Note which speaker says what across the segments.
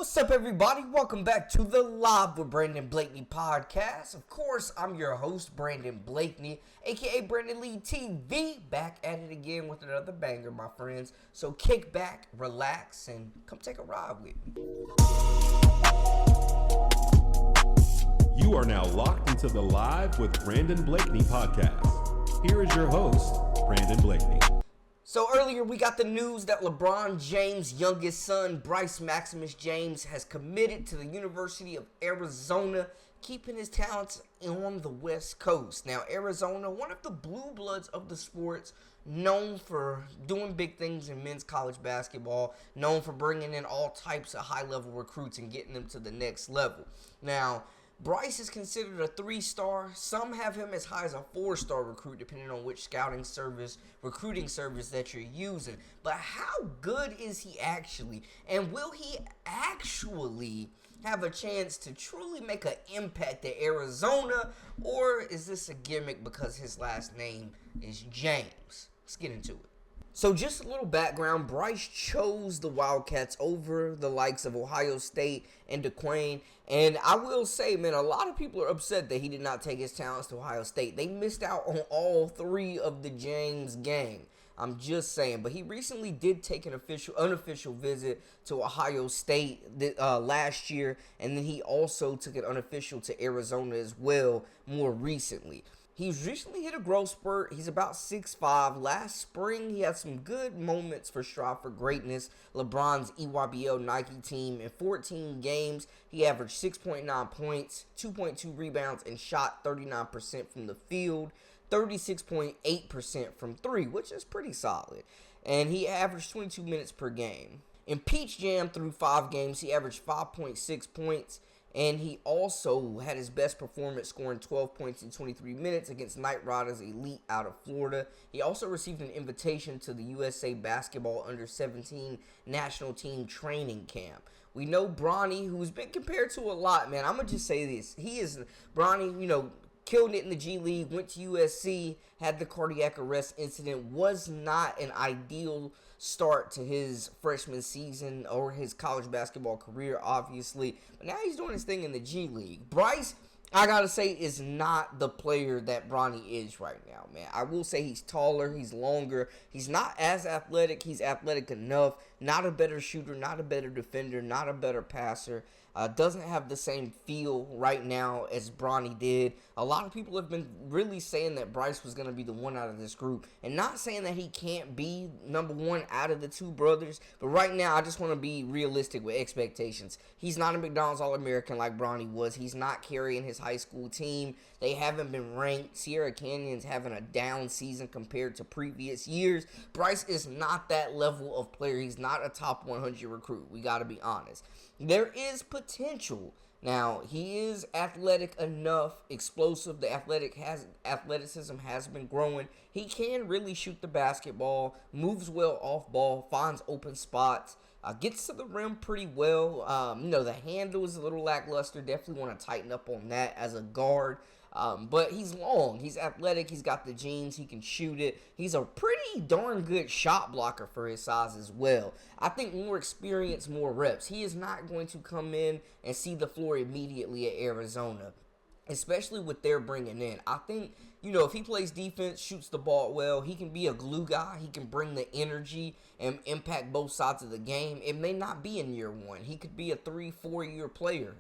Speaker 1: What's up, everybody? Welcome back to the Live with Brandon Blakeney podcast. Of course, I'm your host, Brandon Blakeney, aka Brandon Lee TV, back at it again with another banger, my friends. So kick back, relax, and come take a ride with me.
Speaker 2: You are now locked into the Live with Brandon Blakeney podcast. Here is your host, Brandon Blakeney.
Speaker 1: So earlier we got the news that Lebron James' youngest son, Bryce Maximus James, has committed to the University of Arizona, keeping his talents on the West Coast. Now, Arizona, one of the blue bloods of the sports, known for doing big things in men's college basketball, known for bringing in all types of high-level recruits and getting them to the next level. Now, Bryce is considered a 3-star. Some have him as high as a 4-star recruit, depending on which recruiting service that you're using. But how good is he actually? And will he actually have a chance to truly make an impact at Arizona? Or is this a gimmick because his last name is James? Let's get into it. So just a little background, Bryce chose the Wildcats over the likes of Ohio State and Duquesne. And I will say, man, a lot of people are upset that he did not take his talents to Ohio State. They missed out on all three of the James gang. I'm just saying. But he recently did take an unofficial visit to Ohio State last year. And then he also took an unofficial to Arizona as well more recently. He's recently hit a growth spurt. He's about 6'5". Last spring, he had some good moments for Strive for Greatness, LeBron's EYBL Nike team. In 14 games, he averaged 6.9 points, 2.2 rebounds, and shot 39% from the field, 36.8% from three, which is pretty solid. And he averaged 22 minutes per game. In Peach Jam through 5 games, he averaged 5.6 points. And he also had his best performance, scoring 12 points in 23 minutes against Knight Riders Elite out of Florida. He also received an invitation to the USA Basketball Under-17 National Team Training Camp. We know Bronny, who's been compared to a lot, man. I'm going to just say this. Bronny, killed it in the G League, went to USC, had the cardiac arrest incident, was not an ideal start to his freshman season or his college basketball career, obviously. But now he's doing his thing in the G League. Bryce, I gotta say, is not the player that Bronny is right now, man. I will say he's taller, he's longer, he's not as athletic, he's athletic enough, not a better shooter, not a better defender, not a better passer. Doesn't have the same feel right now as Bronny did. A lot of people have been really saying that Bryce was going to be the one out of this group. And not saying that he can't be number one out of the two brothers. But right now, I just want to be realistic with expectations. He's not a McDonald's All-American like Bronny was. He's not carrying his high school team. They haven't been ranked. Sierra Canyon's having a down season compared to previous years. Bryce is not that level of player. He's not a top 100 recruit. We got to be honest. There is potential. Now, he is athletic enough, explosive. The athleticism has been growing. He can really shoot the basketball, moves well off ball, finds open spots, gets to the rim pretty well. The handle is a little lackluster. Definitely want to tighten up on that as a guard. But he's long, he's athletic, he's got the genes, he can shoot it. He's a pretty darn good shot blocker for his size as well. I think more experience, more reps. He is not going to come in and see the floor immediately at Arizona, especially with their bringing in. I think, if he plays defense, shoots the ball well, he can be a glue guy. He can bring the energy and impact both sides of the game. It may not be in year one. He could be a 3-4 year player.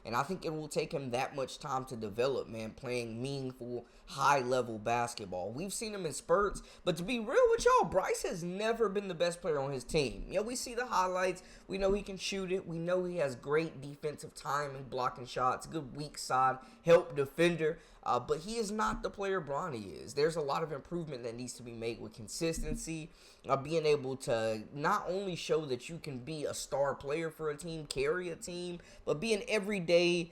Speaker 1: And I think it will take him that much time to develop, man, playing meaningful, high-level basketball. We've seen him in spurts, but to be real with y'all, Bryce has never been the best player on his team. We see the highlights. We know he can shoot it. We know he has great defensive timing, blocking shots, good weak side, help defender. But he is not the player Bronny is. There's a lot of improvement that needs to be made with consistency, being able to not only show that you can be a star player for a team, carry a team, but be an everyday,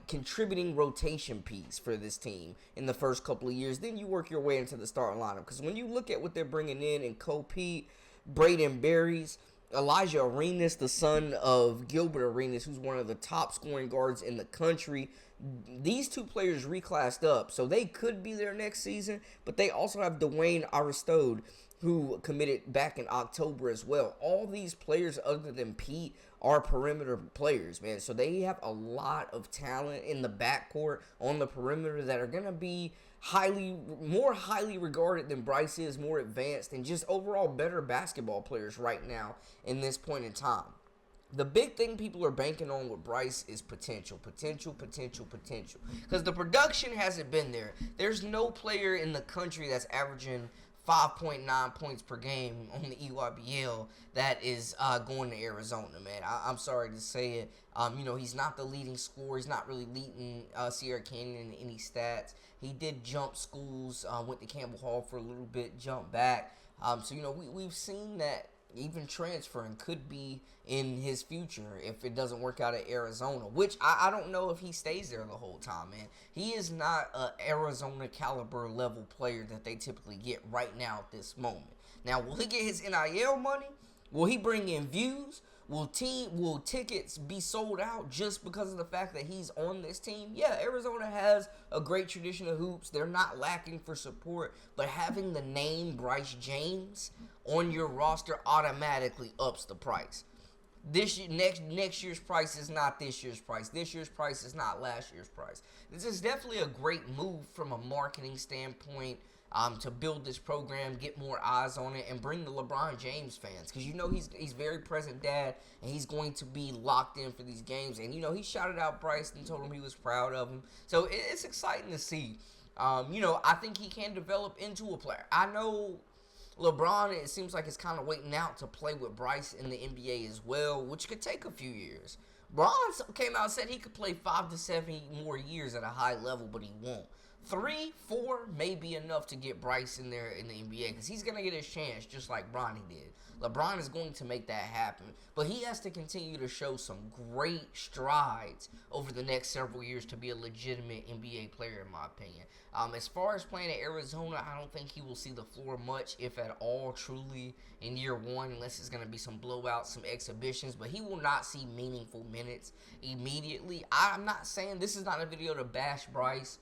Speaker 1: contributing rotation piece for this team in the first couple of years. Then you work your way into the starting lineup. Because when you look at what they're bringing in Cole Pete, Braden Berries, Elijah Arenas, the son of Gilbert Arenas, who's one of the top scoring guards in the country. These two players reclassed up, so they could be there next season, but they also have Dwayne Aristode, who committed back in October as well. All these players other than Pete are perimeter players, man. So they have a lot of talent in the backcourt on the perimeter that are going to be more highly regarded than Bryce is, more advanced, and just overall better basketball players right now in this point in time. The big thing people are banking on with Bryce is potential. Because the production hasn't been there. There's no player in the country that's averaging 5.9 points per game on the EYBL that is going to Arizona, man. I'm sorry to say it. He's not the leading scorer. He's not really leading Sierra Canyon in any stats. He did jump schools, went to Campbell Hall for a little bit, jumped back. We've seen that even transferring could be in his future if it doesn't work out at Arizona, which I don't know if he stays there the whole time, man. He is not an Arizona caliber level player that they typically get right now at this moment. Now, will he get his NIL money? Will he bring in views? Will tickets be sold out just because of the fact that he's on this team? Yeah, Arizona has a great tradition of hoops. They're not lacking for support, but having the name Bryce James on your roster automatically ups the price. Next year's price is not this year's price. This year's price is not last year's price. This is definitely a great move from a marketing standpoint. To build this program, get more eyes on it, and bring the LeBron James fans. Because he's very present dad, and he's going to be locked in for these games. And, he shouted out Bryce and told him he was proud of him. So it's exciting to see. I think he can develop into a player. I know LeBron, it seems like, is kind of waiting out to play with Bryce in the NBA as well, which could take a few years. Bron came out and said he could play 5 to 7 more years at a high level, but he won't. 3, 4 may be enough to get Bryce in there in the NBA because he's going to get his chance just like Bronny did. LeBron is going to make that happen, but he has to continue to show some great strides over the next several years to be a legitimate NBA player, in my opinion. As far as playing at Arizona, I don't think he will see the floor much, if at all, truly, in year one, unless it's going to be some blowouts, some exhibitions, but he will not see meaningful minutes immediately. I'm not saying this is not a video to bash Bryce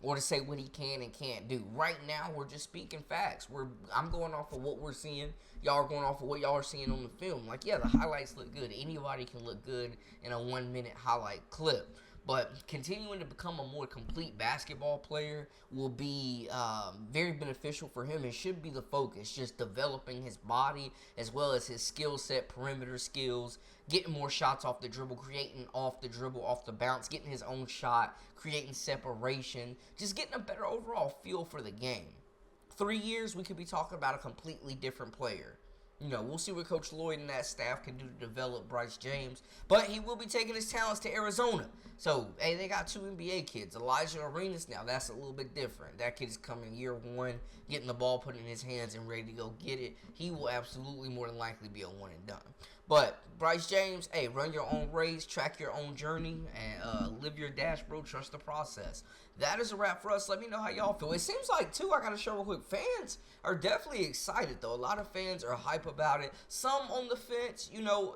Speaker 1: or to say what he can and can't do. Right now, we're just speaking facts. I'm going off of what we're seeing. Y'all are going off of what y'all are seeing on the film. Like, yeah, the highlights look good. Anybody can look good in a 1-minute highlight clip. But continuing to become a more complete basketball player will be very beneficial for him and should be the focus. Just developing his body as well as his skill set, perimeter skills, getting more shots off the dribble, creating off the dribble, off the bounce, getting his own shot, creating separation, just getting a better overall feel for the game. 3 years, we could be talking about a completely different player. We'll see what Coach Lloyd and that staff can do to develop Bryce James. But he will be taking his talents to Arizona. So, hey, they got 2 NBA kids. Elijah Arenas now, that's a little bit different. That kid's coming year one, getting the ball put in his hands and ready to go get it. He will absolutely more than likely be a one and done. But Bryce James, hey, run your own race, track your own journey, and live your dash, bro. Trust the process. That is a wrap for us. Let me know how y'all feel. It seems like, too, I got to show real quick, fans are definitely excited, though. A lot of fans are hype about it. Some on the fence.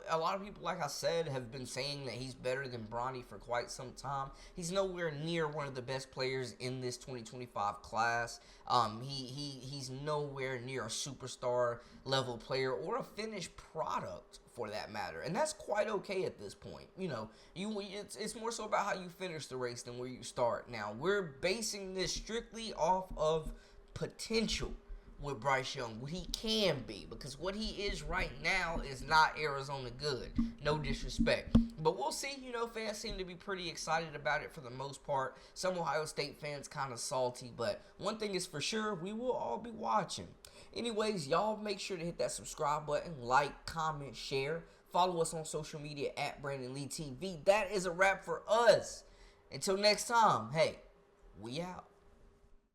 Speaker 1: A lot of people, like I said, have been saying that he's better than Bronny for quite some time. He's nowhere near one of the best players in this 2025 class. He's nowhere near a superstar level player or a finished product, for that matter, and that's quite okay at this point. It's more so about how you finish the race than where you start. Now, we're basing this strictly off of potential with Bryce Young, what he can be, because what he is right now is not Arizona good. No disrespect. But we'll see. Fans seem to be pretty excited about it for the most part. Some Ohio State fans kind of salty, but one thing is for sure, we will all be watching. Anyways, y'all make sure to hit that subscribe button, like, comment, share. Follow us on social media at Brandon Lee TV. That is a wrap for us. Until next time, hey, we out.